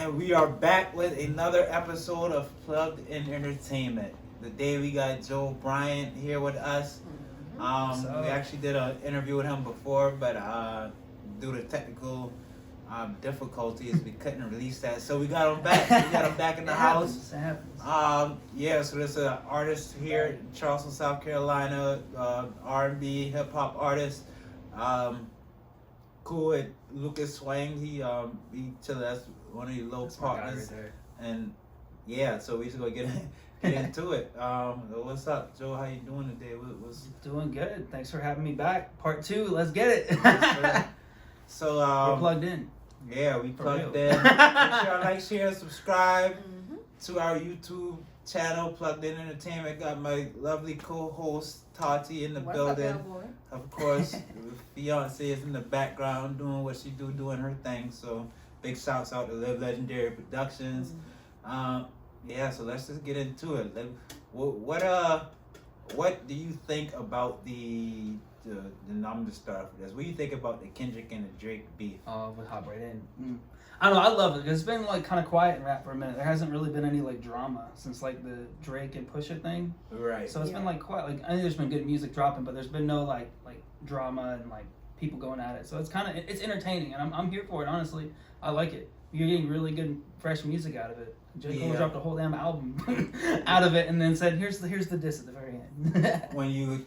And we are back with another episode of Plugged In Entertainment. Today we got Joel Bryant here with us. We actually did an interview with him before, but due to technical difficulties, we couldn't release that. So we got him back. We got him back in the house. So there's an artist here in Charleston, South Carolina, R&B, hip hop artist. Cool with Lucas Swang. He that's one of your low partners. Right, and yeah, so we just gonna get into it. What's up, Joe? How you doing today? What's doing good. Thanks for having me back. Part 2. Let's get it. So we're plugged in. Yeah, we plugged in. Make sure y'all like, share, and subscribe to our YouTube channel, Plugged In Entertainment. Got my lovely co-host Tati in the building. Up, of course, fiance is in the background doing what she doing her thing. So big shouts out to Live Legendary Productions. So let's just get into it. What do you think about the I'm just start with this. What do you think about the Kendrick and the Drake beef? Oh, we'll hop right in. I don't know. I love it. It's been like kind of quiet in rap for a minute. There hasn't really been any like drama since like the Drake and Pusha thing. Right. So it's been like quiet. Like I think there's been good music dropping, but there's been no like drama and like people going at it. So it's it's entertaining, and I'm here for it. Honestly, I like it. You're getting really good fresh music out of it. J. Cole dropped a whole damn album out of it, and then said, "Here's the diss at the very end." when you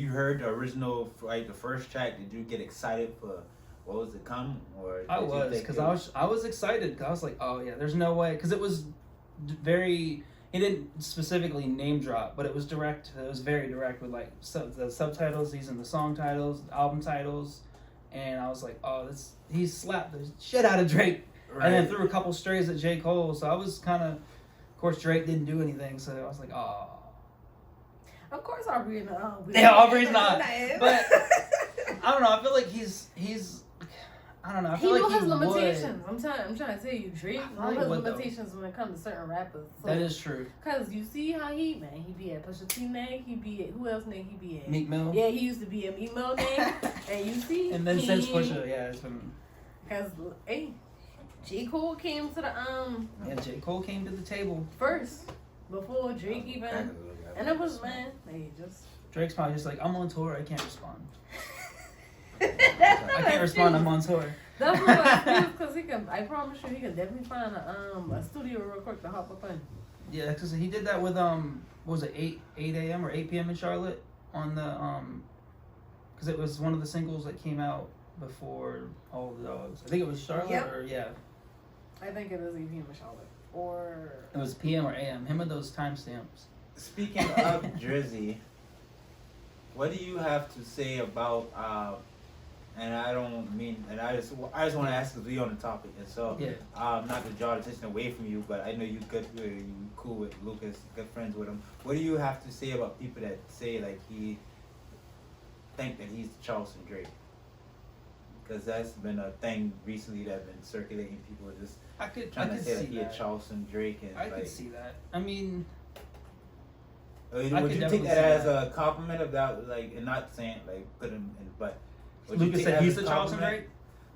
heard the original, like the first track, did you get excited for what was to come? Or I was, because I was excited because I was like, oh yeah, there's no way, because it was very. He didn't specifically name drop, but it was direct. It was very direct with like the subtitles, using the song titles, album titles, and I was like, oh, he slapped the shit out of Drake. Right. And then threw a couple strays at J. Cole, so I was kind of course, Drake didn't do anything, so I was like, oh. Of course, Aubrey's not. Yeah, Aubrey's not. But I don't know. I feel like he's. I don't know. I feel like has he limitations. would. I'm trying to tell you, Drake has limitations when it comes to certain rappers. So, that is true. Cause you see how he be at Pusha T neck, he be at who else neck he be at? Meek Mill. Yeah, he used to be at Meek Mill neck, and you see. And then since Pusha, yeah, it's been. Cause J. Cole came to the Yeah, J. Cole came to the table first before Drake even, and it was Drake's probably just like, I'm on tour, I can't respond. I can't respond, I'm on tour. That's what I because he can. I promise you, he can definitely find a studio real quick to hop up in. Yeah, because he did that with what was it, 8 a.m. or 8 p.m. in Charlotte on the because it was one of the singles that came out before All the Dogs. I think it was Charlotte or yeah. I think it was 8 p.m. in Charlotte or. It was p.m. or a.m. Him and those timestamps. Speaking of Drizzy, what do you have to say about? And I don't mean, and I just want to ask because we on the topic, and so not to draw attention away from you, but I know you cool with Lucas, good friends with him. What do you have to say about people that say like he think that he's Charleston Drake? Because that's been a thing recently that's been circulating. People are just trying to say that he a Charleston Drake, and I could see that. I mean. Would you take that as a compliment about like, and not saying like put him in, but Lucas said he's the Charleston Drake?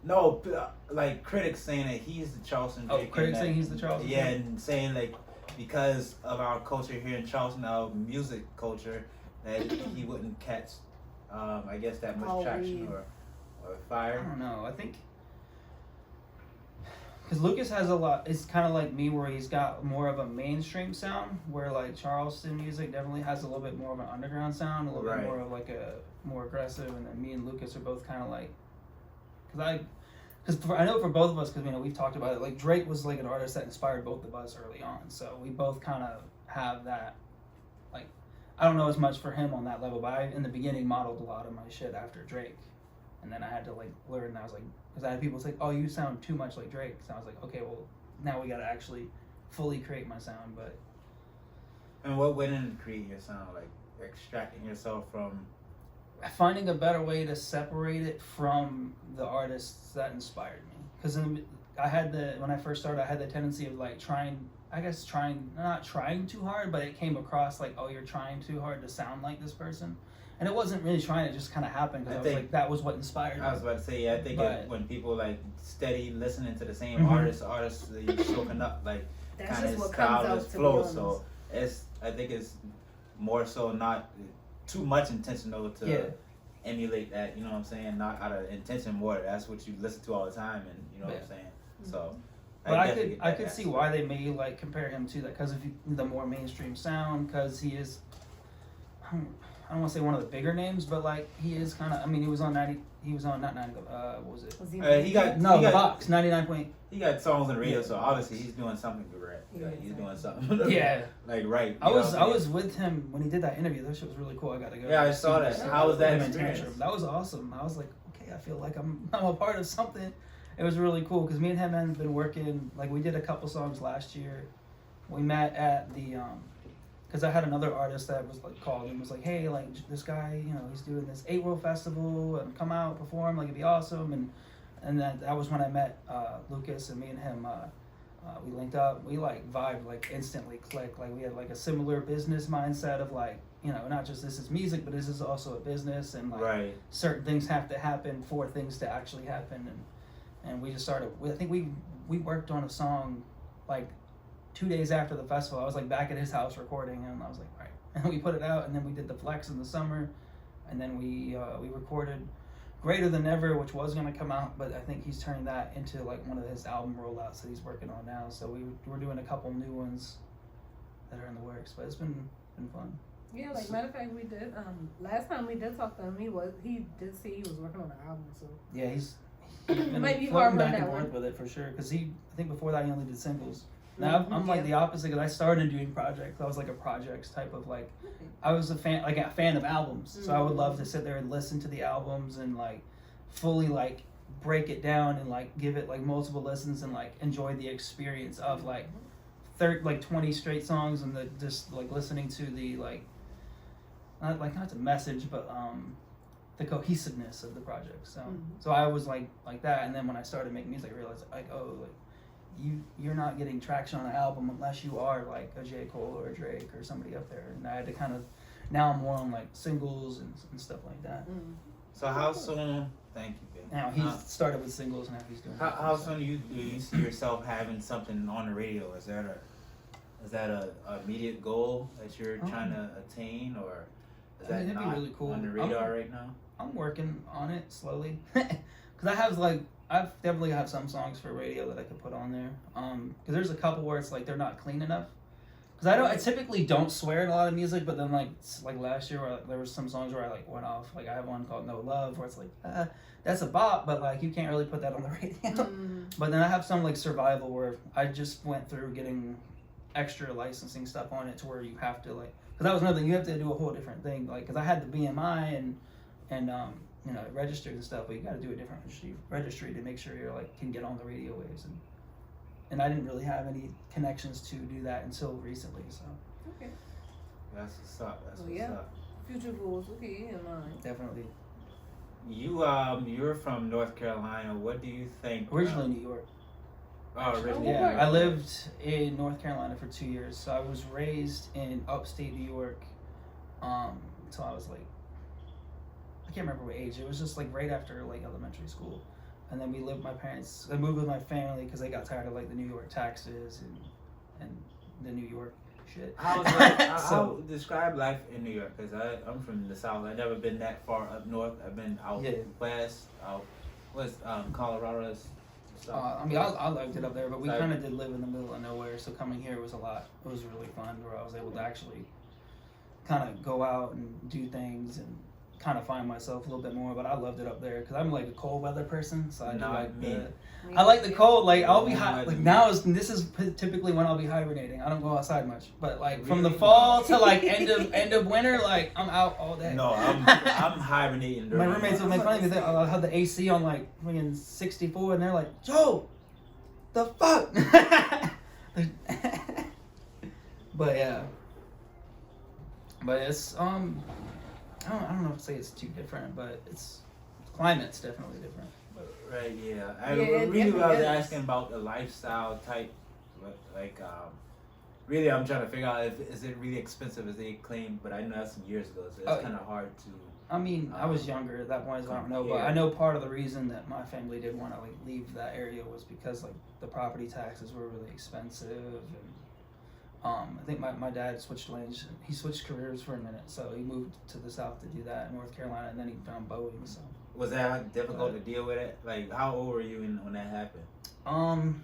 No, like critics saying that he's the Charleston Drake. Oh, critics saying he's the Charleston Drake? Yeah, and saying like because of our culture here in Charleston, our music culture, that he wouldn't catch, I guess that much traction or fire. I don't know. I think. Because Lucas has a lot, it's kind of like me where he's got more of a mainstream sound, where like Charleston music definitely has a little bit more of an underground sound, a little bit more of like a more aggressive, and then me and Lucas are both kind of like, because I know for both of us, because we've talked about it, like Drake was like an artist that inspired both of us early on, so we both kind of have that, like, I don't know as much for him on that level, but I in the beginning modeled a lot of my shit after Drake, and then I had to like learn, and I was like, because I had people say, oh, you sound too much like Drake. So I was like, okay, well, now we got to actually fully create my sound. But. And what went into creating your sound? Like extracting yourself from. Finding a better way to separate it from the artists that inspired me. Because when I first started, I had the tendency of like not trying too hard, but it came across like, oh, you're trying too hard to sound like this person. And it wasn't really trying, it just kind of happened because I was like, that was what inspired me. I was about to say, I think when people like steady listening to the same Mm-hmm. artists, you're soaking up like That's kind just of what style, comes out, this to flow. be So I think it's more so not too much intentional to emulate that. You know what I'm saying? Not out of intention, more that's what you listen to all the time, and you know what I'm saying. So. But I could see why they may like compare him to that because of the more mainstream sound. Because he is, I don't want to say one of the bigger names, but like he is kind of. I mean, he was on 90. He was on not 90. What was it? The Box 99. He got songs on the radio, so obviously he's doing something correct. He's doing something. Like right. I was with him when he did that interview. That shit was really cool. I got to go. Yeah, I saw that. How was that experience? That was awesome. I was like, okay, I feel like I'm a part of something. It was really cool because me and him had been working, like we did a couple songs last year. We met at the, because I had another artist that was like called and was like, hey, like this guy, you know, he's doing this 8 World Festival and come out, perform, like it'd be awesome. And that was when I met Lucas, and me and him, we linked up. We like vibed, like instantly clicked. Like we had like a similar business mindset of like, you know, not just this is music, but this is also a business, and like certain things have to happen for things to actually happen. And we just started. I think we worked on a song like 2 days after the festival. I was like back at his house recording, and I was like, all right. And we put it out, and then we did the Flex in the summer, and then we recorded Greater Than Ever, which was gonna come out, but I think he's turning that into like one of his album rollouts that he's working on now. So we're doing a couple new ones that are in the works, but it's been fun. Yeah, like matter of fact, we did. Last time we did talk to him, he did say he was working on an album. So yeah, he's might be floating hard back that and forth one. with it for sure. Because I think before that he only did singles. Now I'm like the opposite because I started doing projects. I was like a projects type of like, I was a fan of albums. So I would love to sit there and listen to the albums and like fully like break it down and like give it like multiple listens and like enjoy the experience of like 20 straight songs and the just like listening to the like not the message but the cohesiveness of the project. So I was like that, and then when I started making music I realized like, oh, like you're not getting traction on an album unless you are like a J. Cole or a Drake or somebody up there, and I had to kind of, now I'm more on like singles and stuff like that. So how soon? Thank you, Ben. Now he's started with singles, and now he's doing. How soon do you see yourself having something on the radio? Is that a immediate goal that you're trying to attain, or is that that'd not be really cool. on the radar right now? I'm working on it slowly, because I've definitely have some songs for radio that I could put on there. Because there's a couple where it's like they're not clean enough. Because I typically don't swear in a lot of music, but then like last year where there was some songs where I like went off. Like I have one called No Love where it's like that's a bop, but like you can't really put that on the radio. But then I have some like Survival where I just went through getting extra licensing stuff on it to where you have to like, because that was another thing, you have to do a whole different thing. Like because I had the BMI and you know, registered and stuff, but you got to do a different registry to make sure you're like can get on the radio waves, and I didn't really have any connections to do that until recently. So okay, that's what's up. That's what's up. Future goals, okay, in mind. Definitely. You're from North Carolina. What do you think? Originally New York. Oh, originally. Yeah, I lived in North Carolina for 2 years. So I was raised in upstate New York until I was like, I can't remember what age. It was just like right after like elementary school. And then I moved with my family because they got tired of like the New York taxes and the New York shit. How describe life in New York? Because I'm from the South. I've never been that far up north. I've been out west, Colorado. I mean, I liked it up there, but we kind of did live in the middle of nowhere. So coming here was a lot. It was really fun where I was able to actually kind of go out and do things and kind of find myself a little bit more. But I loved it up there because I'm like a cold weather person, so I like the cold. Like I'll be hot. Like this is typically when I'll be hibernating. I don't go outside much, but like from the fall to like end of winter, like I'm out all day. No, I'm hibernating. My roommates will make fun of me. I'll have the AC on like 64, and they're like, "Joe, the fuck." But yeah, but it's I don't know if to say it's too different, but climate's definitely different. Right, yeah. I really was asking about the lifestyle type, like really, I'm trying to figure out if is it really expensive as they claim, but I know that's some years ago, so it's kind of hard to. I mean, I was younger at that point, so I don't know, but I know part of the reason that my family did want to like leave that area was because like the property taxes were really expensive, and I think my dad switched lanes. He switched careers for a minute, so he moved to the south to do that in North Carolina, and then he found Boeing. So was that difficult to deal with it? Like, how old were you when that happened?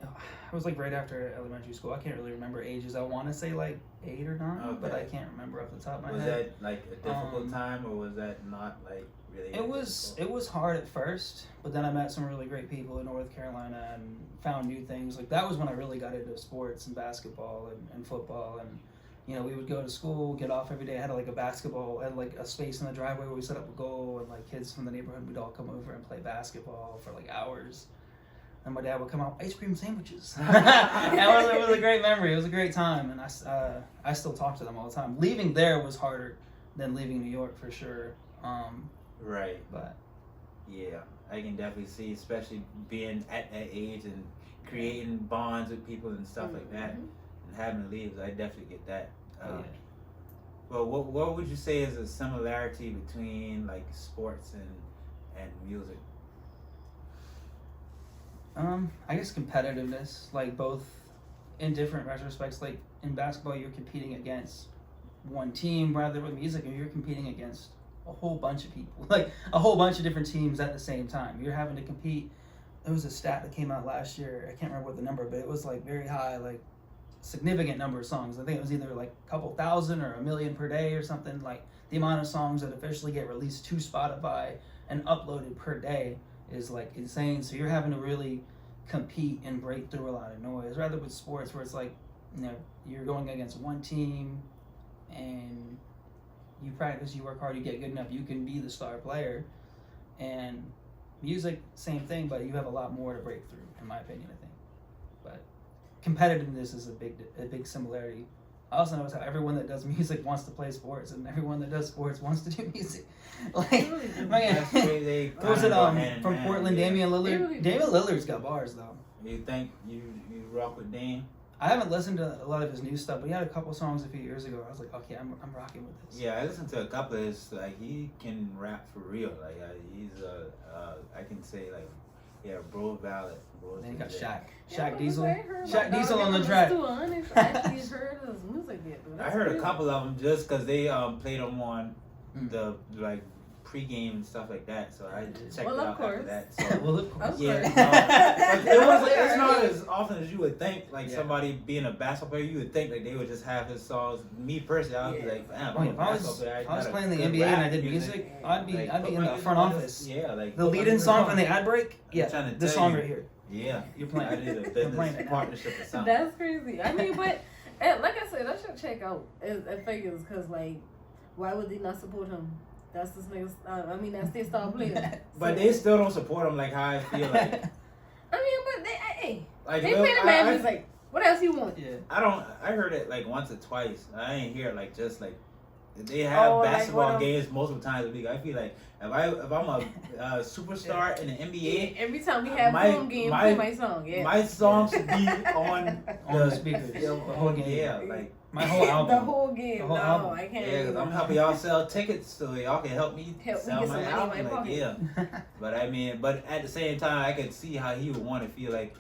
It was like right after elementary school. I can't really remember ages. I want to say like 8 or 9, but I can't remember off the top of my head. Was that like a difficult time, or was that not like really? It was hard at first, but then I met some really great people in North Carolina and found new things. Like that was when I really got into sports and basketball and football, and you know we would go to school, get off every day. I had like a basketball, I had like a space in the driveway where we set up a goal, and like kids from the neighborhood would all come over and play basketball for like hours. And my dad would come out, ice cream sandwiches. It was a great memory. It was a great time, and I still talk to them all the time. Leaving there was harder than leaving New York for sure. Right. But yeah, I can definitely see, especially being at that age and creating bonds with people and stuff like that, and having to leave. I definitely get that. Well, what would you say is a similarity between like sports and music? I guess competitiveness, like both in different retrospects. Like in basketball, you're competing against one team, rather with music, and you're competing against a whole bunch of people, like a whole bunch of different teams at the same time. You're having to compete. There was a stat that came out last year. I can't remember what the number, but it was like very high, like significant number of songs. I think it was either like a couple thousand or 1 million per day or something. Like the amount of songs that officially get released to Spotify and uploaded per day is like insane. So you're having to really compete and break through a lot of noise, rather with sports where it's like, you know, you're going against one team and you practice, you work hard, you get good enough, you can be the star player. And music, same thing, but you have a lot more to break through, in my opinion, I think. But competitiveness is a big similarity. I also notice how everyone that does music wants to play sports, and everyone that does sports wants to do music. Like, man, what was it from Portland, yeah. Damian Lillard? Damian Lillard's got bars, though. You think you rock with Dame? I haven't listened to a lot of his new stuff, but he had a couple songs a few years ago. I was like, okay, I'm rocking with this. Yeah, I listened to a couple of his, like, he can rap for real. Like, he's I can say, like, yeah, bro valid. Then you got Shaq Diesel. Shaq Diesel on the track. I actually heard his music yet. I heard a couple of them just because they played them on the like pregame and stuff like that. So I checked it out after that. So well, of course. Yeah, it's not as often as you would think. Like somebody being a basketball player, you would think like they would just have his songs. Me personally, I would be like, damn, if I was playing the NBA and I did music, I'd be in the front office. Yeah, like the lead-in song from the ad break. Yeah, this song right here. Yeah, you're playing. I did a business partnership or something. That's crazy. I mean, but like I said, I should check out at Figures because, like, why would they not support him? That's this nigga's. I mean, that's their star player. But they still don't support him like how I feel like. I mean, but they like, they play the man music. What else you want? Yeah. I heard it like once or twice. I ain't hear it like just like. They have basketball games multiple times a week. I feel like if I'm a superstar in the NBA, every time we have home game, play my song. Yeah, my song should be on the speakers. The whole game. Yeah, like my whole album. The whole game. The whole album. I can't. Yeah, because I'm helping y'all sell tickets so y'all can help me sell my album. Like, yeah, but I mean, but at the same time, I could see how he would want to feel like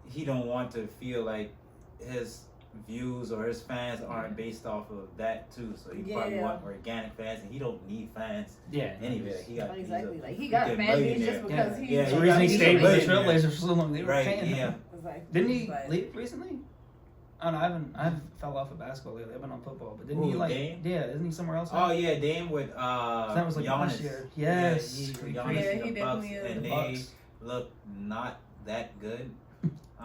he don't want to feel like his views or his fans aren't based off of that too, so he probably want organic fans, and he don't need fans. Yeah, anyway, he got he got fan base just because he. Yeah, the reason he stayed with the Trailblazers for so long, they were paying him. Exactly. Didn't he leave recently? I don't know. I haven't fell off of basketball lately. I've been on football, but didn't he like? Dame? Yeah, isn't he somewhere else? Oh yeah, Dame with that was like last year. Yes, he definitely is. And they look not that good.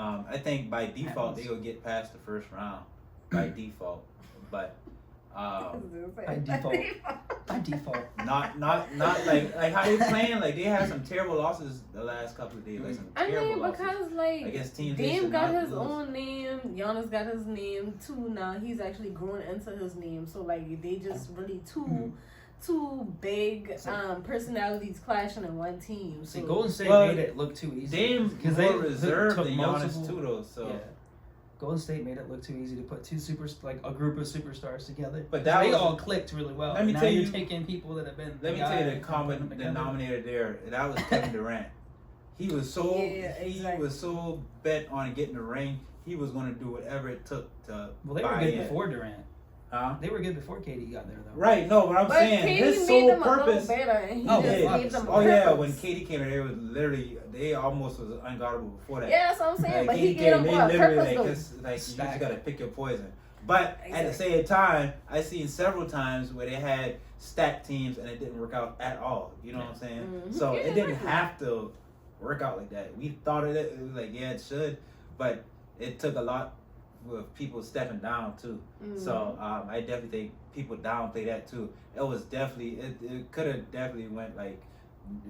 I think by default they will get past the first round by default, but by default, not like how they playing. Like they had some terrible losses the last couple of days. Like some terrible losses. Because like against teams Dame got his own name, Giannis got his name too. Now he's actually grown into his name. So like they just really two big personalities clashing in one team. So Golden State made it look too easy. Dame because they reserved the Giannis too though. So Golden State made it look too easy to put a group of superstars together. But they all clicked really well. Let me now tell you're you, taking people that have been. Let me tell you the common denominator there, and that was Kevin Durant. He was so he was so bent on getting the ring. He was going to do whatever it took to. Well, they were good before Durant. Huh? They were good before KD got there, though. Right. No, but I'm saying KD his made sole them purpose. better, and he made them when KD came in, they almost was unguardable before that. Yeah, that's what I'm saying. But he KD gave them more purpose, you just gotta pick your poison. But at the same time, I seen several times where they had stacked teams and it didn't work out at all. You know what I'm saying? Mm-hmm. So it didn't have to work out like that. We thought of it. It was like, yeah, it should, but it took a lot with people stepping down too. Mm-hmm. So I definitely think people downplay that too. It was definitely it could have definitely went like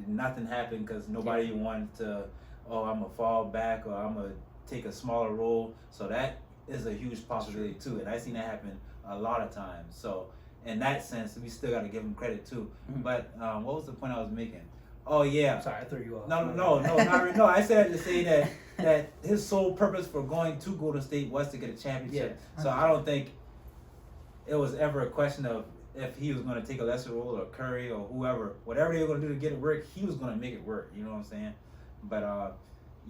nothing happened because nobody wanted to. Oh, I'm gonna fall back or I'm gonna take a smaller role. So that is a huge possibility too, and I've seen that happen a lot of times. So in that sense, we still got to give him credit too. Mm-hmm. But what was the point I was making? Oh yeah. Sorry, I threw you off. No, not really. No, I said to say that his sole purpose for going to Golden State was to get a championship. Yeah. So I don't think it was ever a question of if he was going to take a lesser role or Curry or whoever, whatever they were going to do to get it work, he was going to make it work. You know what I'm saying? But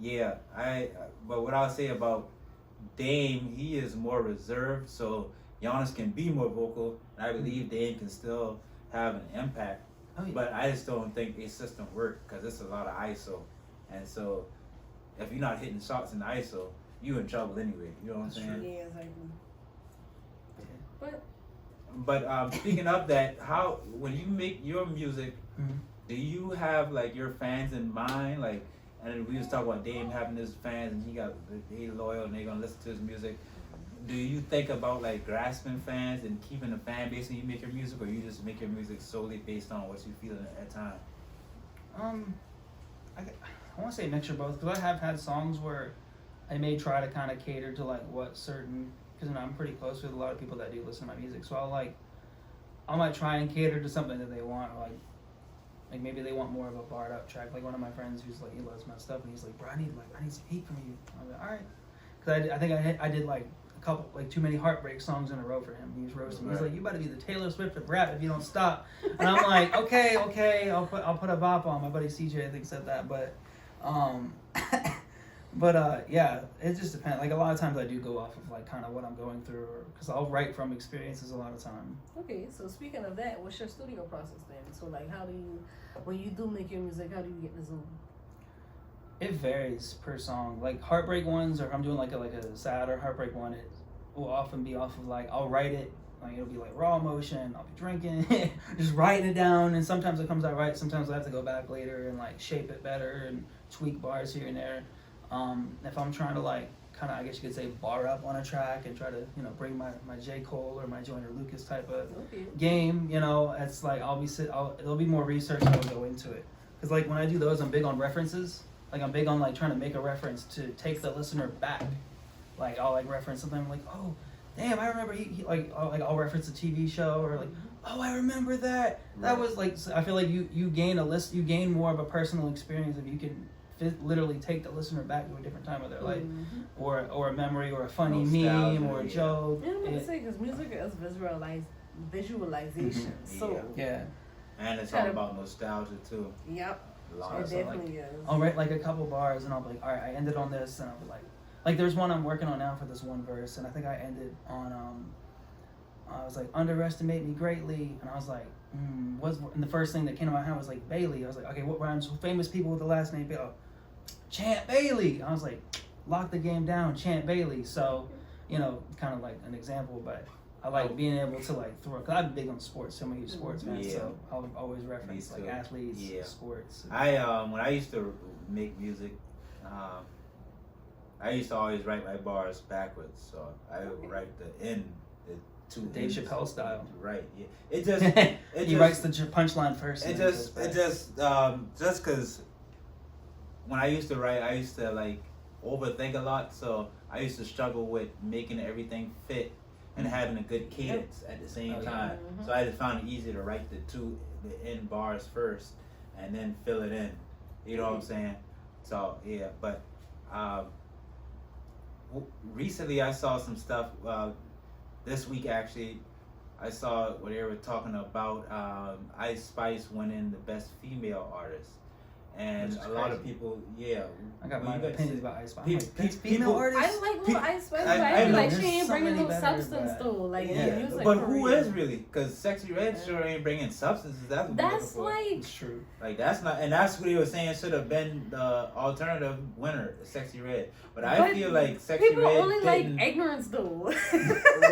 yeah, but what I'll say about Dame, he is more reserved, so Giannis can be more vocal, and I believe Dame can still have an impact. Oh, yeah. But I just don't think a system works because it's a lot of ISO, and so if you're not hitting shots in the ISO, you're in trouble anyway. You know what I'm saying? Yeah, exactly. But speaking of that, how when you make your music, do you have like your fans in mind? Like, and we was talking about Dame having his fans, and he's loyal, and they're gonna listen to his music. Do you think about like grasping fans and keeping a fan base when you make your music, or you just make your music solely based on what you feel at that time? I want to say a mixture of both, because I have had songs where I may try to kind of cater to like what certain, because I'm pretty close with a lot of people that do listen to my music, so I might try and cater to something that they want, or like maybe they want more of a barred up track. Like one of my friends who's like, he loves my stuff, and he's like, bro, I need some heat from you. I was like, all right, because I think I did like a couple, like too many heartbreak songs in a row for him. He was roasting. Right. He's like, you better be the Taylor Swift of rap if you don't stop. And I'm like, okay, I'll put a bop on. My buddy CJ I think said that, but yeah, it just depends. Like a lot of times I do go off of like kind of what I'm going through, because I'll write from experiences a lot of time. Okay, so speaking of that, what's your studio process then? So like, how do you, when you do make your music, how do you get in the zone? It varies per song. Like heartbreak ones, or if I'm doing like a sad or heartbreak one, it will often be off of like, I'll write it, like it'll be like raw emotion, I'll be drinking, just writing it down, and sometimes it comes out right, sometimes I have to go back later and like shape it better and tweak bars here and there. If I'm trying to like kind of, I guess you could say, bar up on a track and try to, bring my J. Cole or my Joyner Lucas type of game, it's like there'll be more research that will go into it. Because like when I do those, I'm big on references. Like I'm big on like trying to make a reference to take the listener back. Like I'll like reference something like, oh, damn, I remember he I'll reference a TV show, or like, oh, I remember that. Right. That was like, I feel like you gain more of a personal experience if you can literally take the listener back to a different time of their life, or a memory, or a funny meme, or a joke. Yeah, I'm gonna say, because music is visualization. So yeah, and it's all about nostalgia too. Yep. It definitely is. I'll write like a couple bars, and I'll be like, all right, I ended on this, and I'll be like there's one I'm working on now for this one verse, and I think I ended on I was like, underestimate me greatly, and I was like, and the first thing that came to my head was like Bailey. I was like, okay, what rhymes with famous people with the last name Bailey? Champ Bailey. I was like, lock the game down, Champ Bailey. So, kind of like an example, but I like being able to like throw, because I'm big on sports, so I'm a huge sports fan, so I'll always reference like athletes, sports. When I used to make music, I used to always write my bars backwards, so I would write the end, the Dave Chappelle style. Right. Yeah. It just he writes the punchline first. It just because when I used to write, I used to like overthink a lot, so I used to struggle with making everything fit and having a good cadence at the same time. Mm-hmm. So I just found it easier to write the end bars first and then fill it in. You know what I'm saying? So yeah, but recently I saw some stuff. This week actually, I saw where they were talking about Ice Spice winning the best female artist. And a lot of people, I got my opinions about Ice Spice. Female people, artists. I like little Ice Spice, but I feel like she ain't bringing no substance though. Like in music. But who is really? Because Sexy Red sure ain't bringing substances. That's like it's true. Like that's not, and that's what they were saying should have been the alternative winner, Sexy Red. But I feel like Sexy people Red only like ignorance though.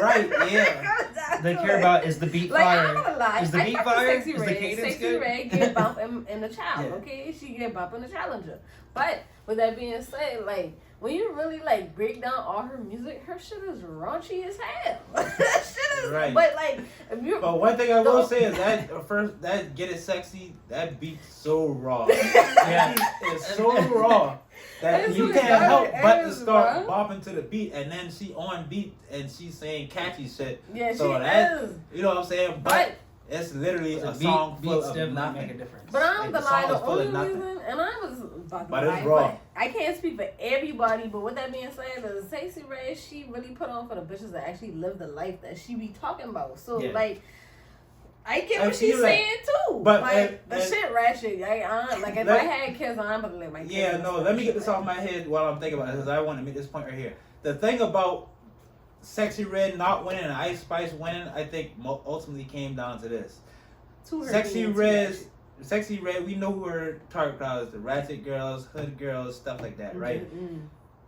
Right? Yeah. They care about is the beat fire. I'm gonna lie. Is the beat fire? Is the cadence Sexy good? Red get bump in the child. Okay, she get bump in the Challenger. But with that being said, like when you really like break down all her music, her shit is raunchy as hell. That shit is right. But like if you. But one thing I will say is that Get It Sexy, that beat's so raw. It's so raw that you can't help but to start bopping to the beat, and then she on beat and she's saying catchy shit. Yeah, so she that is. You know what I'm saying? But it's literally a song full of nothing. Make a difference. But I'm the lie. The only reason, and I was about to lie, but I can't speak for everybody. But with that being said, the Sexy Red, she really put on for the bitches that actually live the life that she be talking about. So like, I get what she's saying too. But like the shit ratchet. Like if I had kids, I'm gonna let my kids. Yeah, no. Let me get this off my head while I'm thinking about it, because I want to make this point right here. The thing about Sexy Red not winning and Ice Spice winning, I think ultimately came down to this. Sexy Red, we know who her target crowd is: the ratchet girls, hood girls, stuff like that, right? Mm-hmm.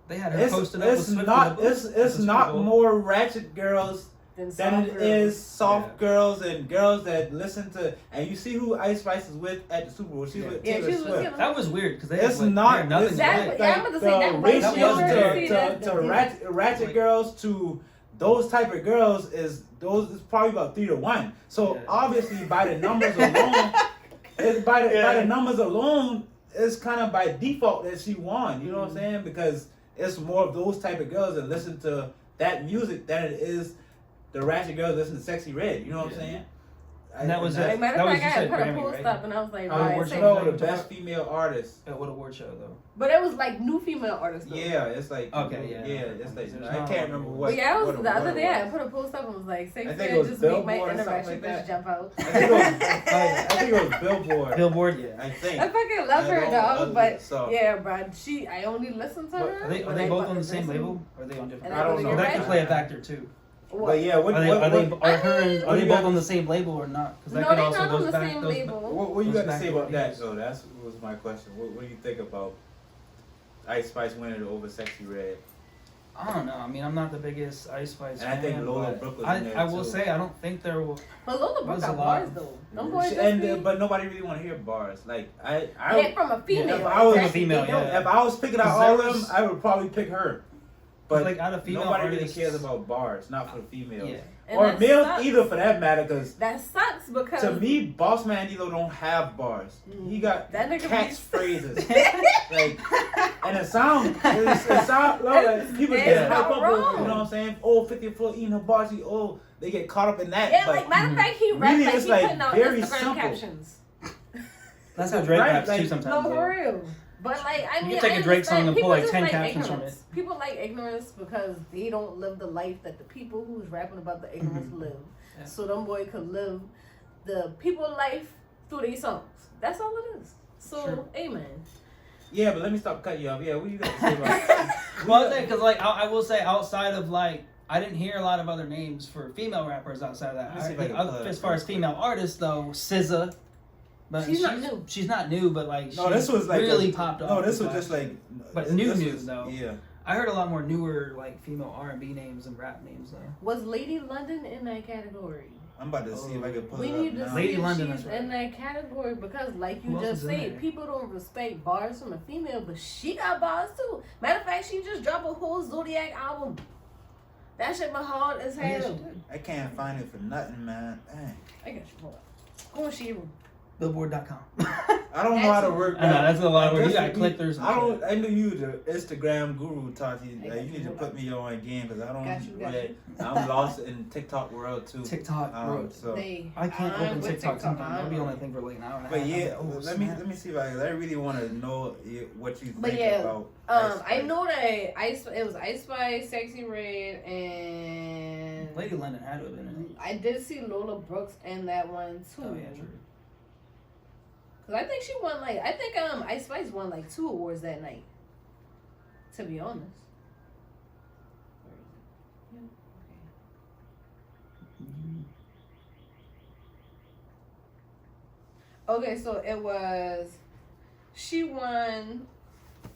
They had her posted up. It's not more ratchet girls than it is soft girls and girls that listen to. And you see who Ice Spice is with at the Super Bowl. She's with Taylor Swift. That was weird because it's not nothing. Exactly. I'm about to say that ratio to ratchet girls to those type of girls is probably about 3-1. So obviously by the numbers alone, by the numbers alone, it's kind of by default that she won. You know what I'm saying? Because it's more of those type of girls that listen to that music than it is the ratchet girls listen to Sexy Red. You know what I'm saying? And that was it. Matter of fact, I had put a post up and I was like, the best female artist. At what award show though? But it was like new female artists though. Yeah, it's like it's like I can't remember what. But yeah, the other day I put a post up and was like, "Sexy Red just make my interaction bitch jump out." I think it was Billboard. Billboard, yeah. I think. I fucking love her dog, but yeah, bro, I only listen to her. Are they both on the same label? Or are they on different? I don't know. That could play a factor too. But yeah, are they both on the same label or not? Because that could also goes back. What you got to say about that? So that was my question. What do you think about Ice Spice winning over Sexy Red? I don't know. I mean, I'm not the biggest Ice Spice fan. I think Lola Brooke was in there I will say I don't think there will. But Lola Brooke got bars though. But nobody really want to hear bars. Like I from a female. If I was a female, if I was picking out all of them, I would probably pick her. But like out of female nobody artists, really cares about bars, not for the females. Yeah. Or males either for that matter, because that sucks because to me, Boss Man D'Lo don't have bars. He got catchphrases. Like, and it sounds like people get hyped up over, you know what I'm saying? Oh, 50 floor eating her bars, they get caught up in that. Yeah, like matter of fact, he raps really, like it's he like putting out very Instagram simple. captions. That's how Drake raps too sometimes. No, for real. But like, I mean, you can take a Drake song and pull like 10 captions from it. People like ignorance because they don't live the life that the people who's rapping about the ignorance live. Yeah. So them boy could live the people life through these songs. That's all it is. So, amen. Yeah, but let me stop cutting you off. Yeah, what you got to say about? Well, because like I will say, outside of like, I didn't hear a lot of other names for female rappers outside of that. As far as female artists though, SZA. But she's not new. She's not new, but like this was like really popped off. No, this was just like. But new though. Yeah. I heard a lot more newer like female R&B names and rap names though. Was Lady London in that category? I'm about to see if I can pull it up. We need to see Lady if London she's in that category because, like you just said, people don't respect bars from a female, but she got bars too. Matter of fact, she just dropped a whole Zodiac album. That shit was hard as hell. I can't find it for nothing, man. Dang. I got you. Hold on. Go on, Shira. Billboard.com. I don't know how to work. I know that's a lot of work. You gotta click through some I don't. shit. I knew you the Instagram guru, Tati. You need to put me on game because I don't. I'm lost in TikTok world too. TikTok, bro. So I can't open TikTok sometimes. I'll be on that thing for like an hour and a half. but yeah, let me see if I really want to know what you think about. I know that it was Ice Spice, Sexy Red, and Lady London had to have been in it. I did see Lola Brooks in that one too. Oh yeah, true. Cause I think she won Ice Spice won like 2 awards that night. To be honest. Okay, so she won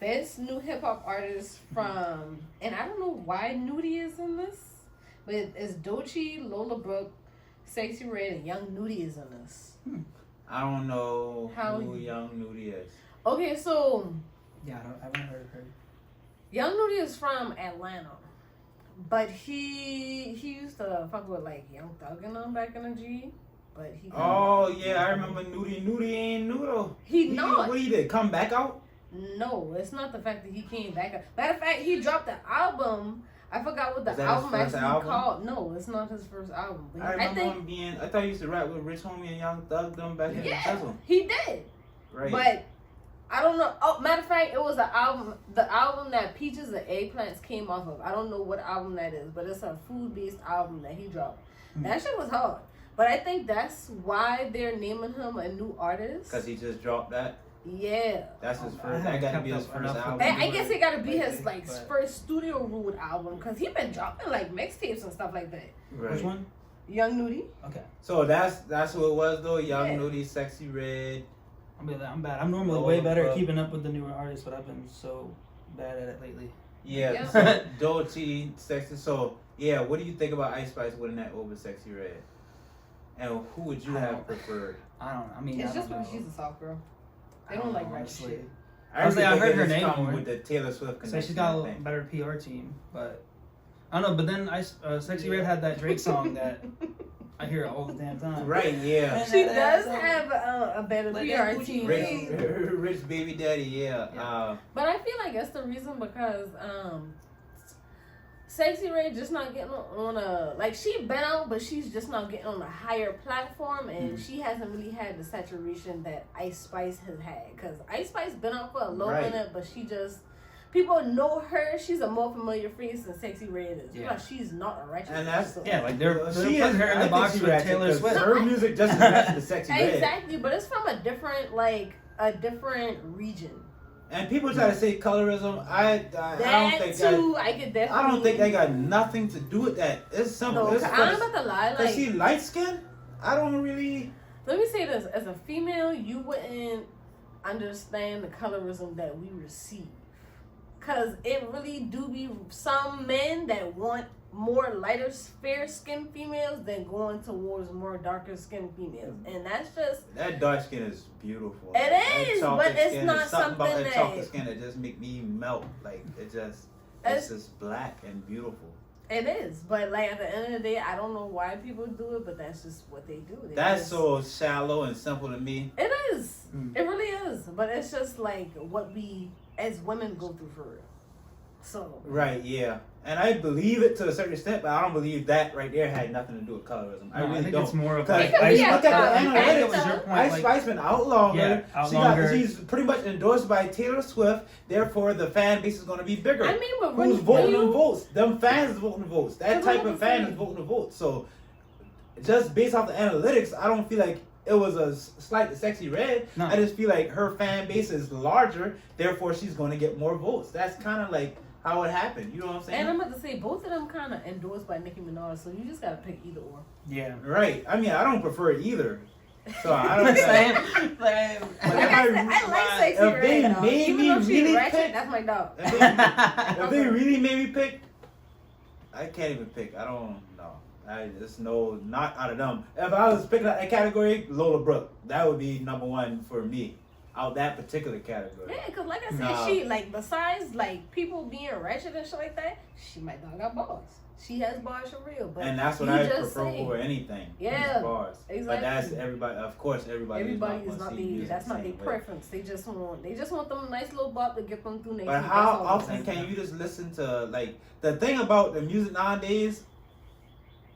Best New Hip Hop Artist from, and I don't know why Nudie is in this, but it's Doechii, Lola Brooke, Sexy Red, and Young Nudie is in this. I don't know who Young Nudie is. Okay, so yeah, I haven't heard of her. Young Nudie is from Atlanta, but he used to fuck with like Young Thug and them back in the G. But he. Oh yeah, I remember Nudie. Nudie ain't Noodle. He not. What he did? Come back out? No, it's not the fact that he came back. Matter of fact, he dropped the album. I forgot what the album actually called. No, it's not his first album. I remember him being. I thought he used to rap with Rich Homie and Young Thug them back in the Jizzle. He did. Right. But I don't know. Oh, matter of fact, it was the album that Peaches and Eggplants came off of. I don't know what album that is, but it's a food-based album that he dropped. That shit was hard. But I think that's why they're naming him a new artist. Because he just dropped that? Yeah. That's his first. That got to be his first album. I guess it got to be his first studio ruled album because he been dropping like mixtapes and stuff like that. Right. Which one? Young Nudie. Okay. So that's who it was though. Young Nudie, Sexy Red. I'm bad. I'm normally way better at keeping up with the newer artists, but I've been so bad at it lately. Yeah. So Doechii, Sexy. So yeah, what do you think about Ice Spice winning that over Sexy Red? And who would you have preferred? I don't know. I mean, it's just because she's a soft girl. They don't like rap shit. I heard her name more. With the Taylor Swift connection. So she's got a better PR team, but I don't know. But then Sexy Red had that Drake song that I hear all the damn time. Right? Yeah. She does have a better PR team. Rich baby daddy. Yeah. But I feel like that's the reason because Sexy Red just not getting on a, like, she been out, but she's just not getting on a higher platform, and she hasn't really had the saturation that Ice Spice has had. Because Ice Spice been out for a little minute, but she just, people know her. She's a more familiar face than Sexy Red is. Yeah. Plus, she's not a ratchet. And that's, like, they're putting her in the box with Taylor Swift. Her music just matches the Sexy Red. Exactly, but it's from a different region. And people try to say colorism. I don't think that got nothing to do with that. It's simple. No, I'm about to lie. Like, is she light skinned? I don't really. Let me say this: as a female, you wouldn't understand the colorism that we receive, cause it really do be some men that want more lighter, fair skinned females than going towards more darker skinned females, and that's just that dark skin is beautiful. It is, but it's not something about that chocolate skin that just make me melt. Like it's just black and beautiful. It is, but like at the end of the day, I don't know why people do it, but that's just what they do. That's so shallow and simple to me. It is. It really is, but it's just like what we as women go through for real. So right, yeah, and I believe it to a certain extent, but I don't believe that right there had nothing to do with colorism. I really think don't. It's more of like look at the analytics. Ice Spice been out longer. She's pretty much endorsed by Taylor Swift. Therefore, the fan base is going to be bigger. I mean, but who's voting the votes? Them fans is voting the votes. That type of fan is voting the votes. So, just based off the analytics, I don't feel like it was a slight to Sexy Red. No. I just feel like her fan base is larger. Therefore, she's going to get more votes. That's kind of like how it happened. You know what I'm saying? And I'm about to say, both of them kind of endorsed by Nicki Minaj, so you just got to pick either or. Yeah. Right. I mean, I don't prefer it either. So I don't I like Sexy Red. Even though she's ratchet, that's my dog. If they really made me pick, I can't even pick. I don't know. Not out of them. If I was picking out a category, Lola Brooke, that would be number one for me. out that particular category. Yeah, because like I said, she, like, besides, like, people being wretched and shit like that, she might not got bars. She has bars for real. But and that's what I prefer over anything. Yeah. Bars. Exactly. But that's everybody, of course, everybody is not that's not their preference. They just want them a nice little bop to get them through. But how often can you just listen to, like, the thing about the music nowadays,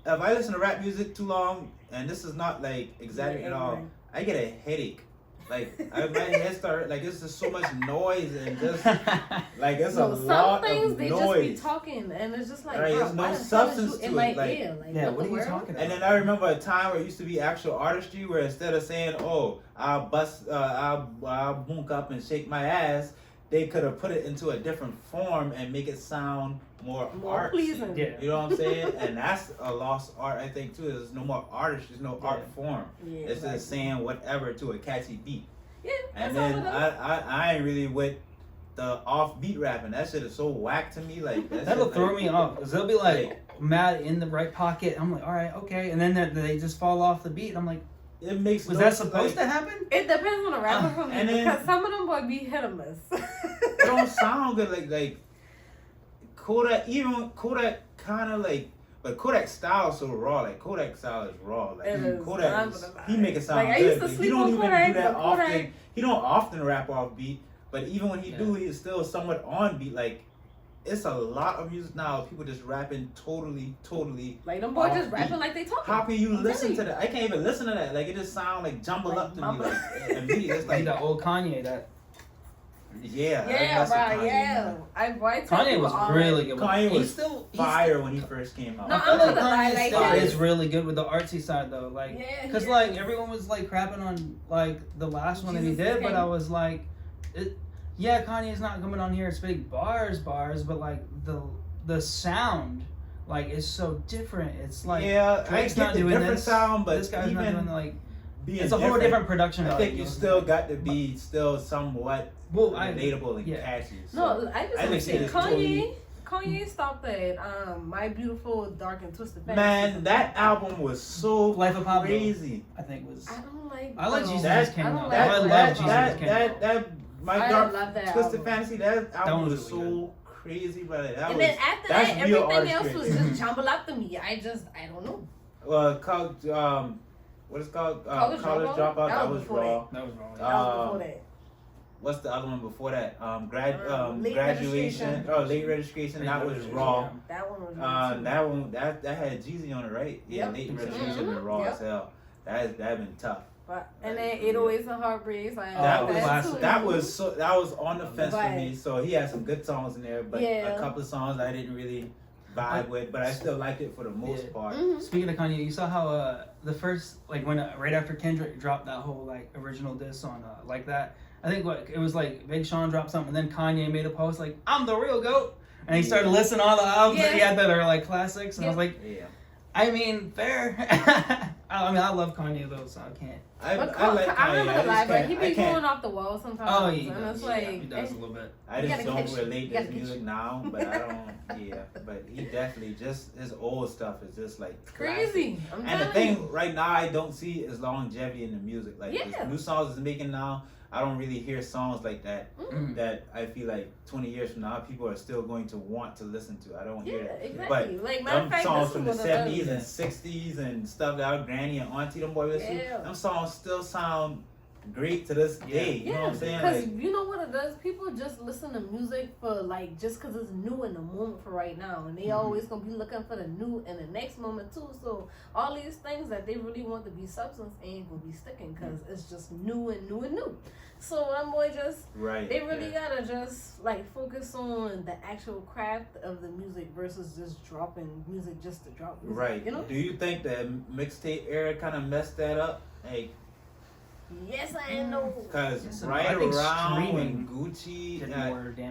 if I listen to rap music too long, and this is not, like, exaggerating at all, I get a headache. Like, my head start, like, it's just so much noise and just, like, it's a lot of noise. Some things, they just be talking, and it's just like, right, bro, there's no substance to it. Like, yeah, what are you talking about? And then I remember a time where it used to be actual artistry, where instead of saying, oh, I'll boonk up and shake my ass, they could have put it into a different form and make it sound more artsy. Pleasing. Yeah. You know what I'm saying? And that's a lost art, I think, too. There's no more artistry, there's no art form. Yeah, it's just saying whatever to a catchy beat. Yeah, and then I ain't really with the offbeat rapping. That shit is so whack to me. Like that'll throw me off, because they'll be like mad in the right pocket. I'm like, all right, okay, and then they just fall off the beat. I'm like, it makes was that supposed to happen? It depends on the rapper for me, because some of them boy be hit or miss. It don't sound good. Like Kodak kind of like. But Kodak's style is so raw. Like, Kodak's style is raw. Like, Kodak, he make it sound good. But he don't even do that often. He don't often rap off beat. But even when he do, he's still somewhat on beat. Like, it's a lot of music now. People just rapping totally. Like, them boys just rapping like they talking. How can you listen to that? I can't even listen to that. Like, it just sound like jumbled up to me. Like, immediately. It's like that old Kanye that. Yeah, bro. Yeah, Kanye was really good. Kanye was fire when he first came out. No, I feel like Kanye still is really good with the artsy side though. Like, because like everyone was like crapping on like the last one that he did, but I was like, Kanye's not coming on here spitting bars, but like the sound. Like, it's so different. It's like Drake's not doing different sound, but this guy's even not doing like. It's a whole different production. I think you still got to be still somewhat relatable and catchy. So no, I just say Kanye stopped at My Beautiful Dark and Twisted Fantasy. Man, that album was so Life of Pablo, crazy. I think was. I like Jesus Came Out. I love Jesus Came Out. That My Dark Twisted Fantasy. That album was really so crazy, brother. And then after that, everything else was just jumbled up to me. I don't know. What is it called? College Dropout. That was raw. That was wrong. That was before that. What's the other one before that? Late Graduation. Oh, Late Registration. That was raw. That one was that had Jeezy on it, right? Yeah, Late Registration and raw as hell. That been tough. And then 808s and Heartbreaks. That was on the fence for me. So he had some good songs in there, but a couple of songs I didn't really vibe with, but I still liked it for the most part. Speaking of Kanye, you saw how the first, like, when right after Kendrick dropped that whole like original diss on Like That, I think it was like Big Sean dropped something, and then Kanye made a post like, I'm the real GOAT, and he started listing all the albums that he had that are like classics, and I was like, I mean, fair. I mean, I love Kanye though, so I can't. I like Kanye. I'm not gonna lie, but he be going off the wall sometimes. Oh, and it's like he does a little bit. I just don't relate to his music now, but I don't. Yeah, but he definitely just his old stuff is just like crazy. And the thing right now I don't see is longevity in the music. Like the new songs is making now. I don't really hear songs like that that I feel like 20 years from now people are still going to want to listen to. I don't hear that. Exactly. But like, them songs from the 70s and 60s and stuff that our granny and auntie them boys listen to, them songs still sound great to this day. You know what I'm saying? Because you know what it does? People just listen to music for like just because it's new in the moment for right now, and they always gonna be looking for the new in the next moment too. So all these things that they really want to be substance ain't gonna be sticking because it's just new and new and new. So them boy just they really gotta just like focus on the actual craft of the music versus just dropping music just to drop music. Right. You know? Do you think the mixtape era kind of messed that up? Like. Yes, I know. Because right around when Gucci,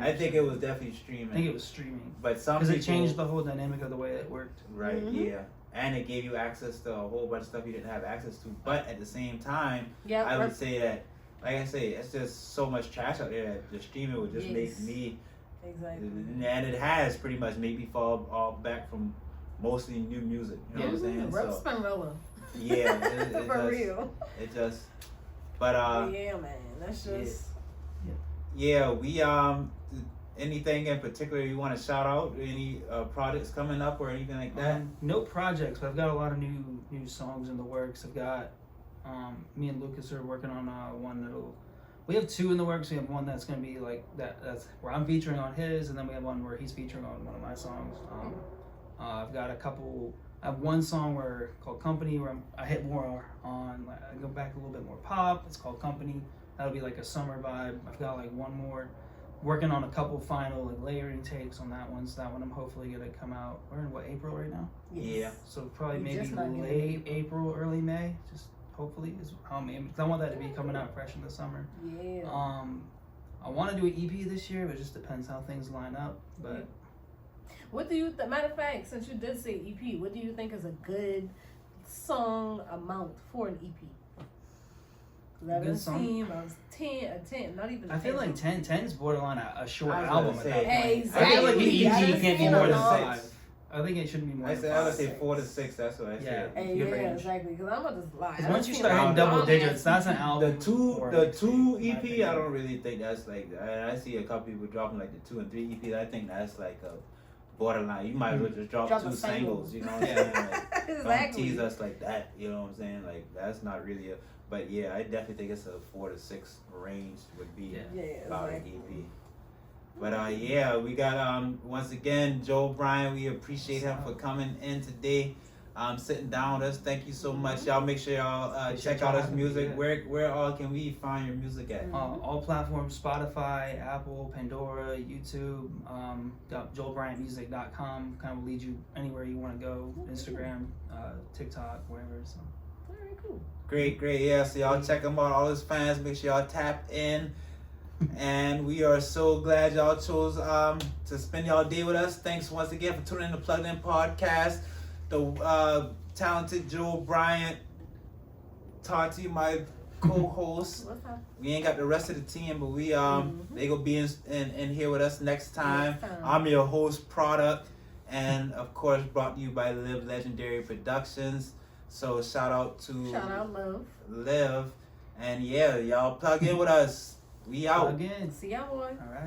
I think it was definitely streaming. I think it was streaming. But some because it changed the whole dynamic of the way it worked. Right. Yeah. And it gave you access to a whole bunch of stuff you didn't have access to. But at the same time, I would say that, like I say, it's just so much trash out there that the streaming would just make me. Exactly. And it has pretty much made me fall all back from mostly new music. You know what I'm saying? Spinrilla. Yeah. For real. It just. But yeah, man. That's just. Yeah, we anything in particular you want to shout out? Any projects coming up or anything like that? No projects, but I've got a lot of new songs in the works. I've got me and Lucas are working on one that'll. We have two in the works. We have one that's gonna be like that's where I'm featuring on his, and then we have one where he's featuring on one of my songs. I've got a couple. I have one song called Company where I hit more on. Like, I go back a little bit more pop. It's called Company. That'll be like a summer vibe. I've got like one more. Working on a couple final like layering takes on that one. So that one I'm hopefully gonna come out. We're in April right now. Yes. Yeah. So probably maybe late April, early May. Just hopefully is how I'm aiming. Because I want that to be coming out fresh in the summer. Yeah. I want to do an EP this year, but it just depends how things line up. But what do you? Matter of fact, since you did say EP, what do you think is a good song amount for an EP? 11 team, I was 10, not even 10. I feel like 10 is borderline a short I was album gonna at say, that point. Exactly. I feel like an EP can't be more than Yeah. 5. I think it shouldn't be more I than said 5. I would say 4 to 6. That's what I said. Hey, Good yeah, range. exactly. Because I'm about to lie. Because once you start hitting double digits, that's an album. The two or EP, I don't really think that's like. I see a couple people dropping like the 2 and 3 EPs. I think that's like a borderline. You might as well just drop Drop 2 a single. singles. You know what I'm saying? Like, Exactly. don't tease us like that. You know what I'm saying? Like that's not really a. But yeah, I definitely think it's a 4 to 6 range would be about exactly. an EP. But yeah, we got once again Joel Bryant. We appreciate him for coming in today, sitting down with us. Thank you so much, y'all. Make sure y'all check out his music. Where all can we find your music at? All platforms: Spotify, Apple, Pandora, YouTube. JoelBryantMusic.com kind of lead you anywhere you want to go. Instagram, TikTok, wherever. So. Very cool. Great. Yeah, so y'all check him out. All his fans, make sure y'all tap in. And we are so glad y'all chose to spend y'all day with us. Thanks once again for tuning in to Plugged In Podcast. The talented Joel Bryant, Tati, my co-host. What's up? We ain't got the rest of the team, but we they gonna be in here with us next time. I'm your host, Product, and of course brought to you by Live Legendary Productions. So shout out Liv, and yeah, y'all plug in with us. We out. Again. See y'all, boy. All right.